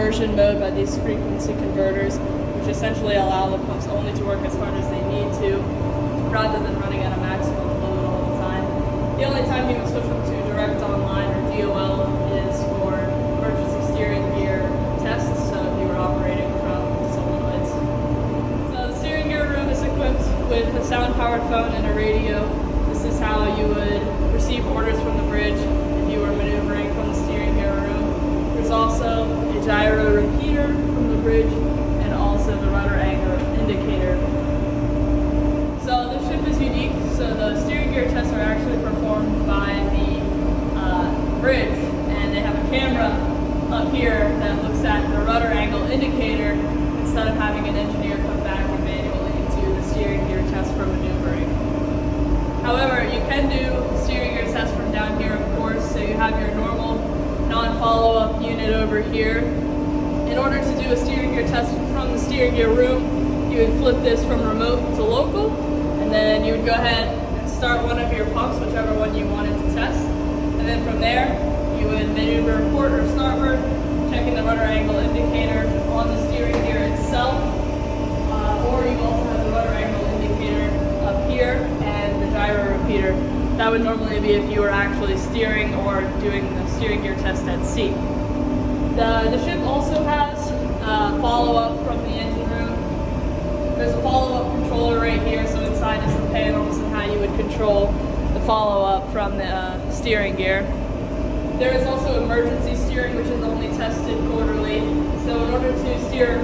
immersion mode by these frequency converters, which essentially allow the pumps only to work as hard as they need to, rather than running at a maximum load all the time. The only time you would switch them to direct online or DOL is for emergency steering gear tests, so if you were operating from solenoids. So the steering gear room is equipped with a sound-powered phone and a radio. This is how you would receive orders from the bridge if you were maneuvering from the steering gear room. There's also a gyro repeater from the bridge and also the rudder angle indicator. So this ship is unique. So the steering gear tests are actually performed by the bridge, and they have a camera up here that looks at the rudder angle indicator instead of having an engineer come back and manually do the steering gear test for maneuvering. However, you can do steering gear tests from down here, of course. So you have your normal non-follow-up unit over here. In order to do a steering gear test from the steering gear room, you would flip this from remote to local, and then you would go ahead and start one of your pumps, whichever one you wanted to test. And then from there, you would maneuver port or starboard, checking the rudder angle indicator on the steering gear itself, or you also have the rudder angle indicator up here and the gyro repeater. That would normally be if you were actually steering or doing the steering gear test at sea. The ship also has follow-up from the engine room. There's a follow-up controller right here, so inside is the panels and how you would control the follow-up from the steering gear. There is also emergency steering, which is only tested quarterly. So in order to steer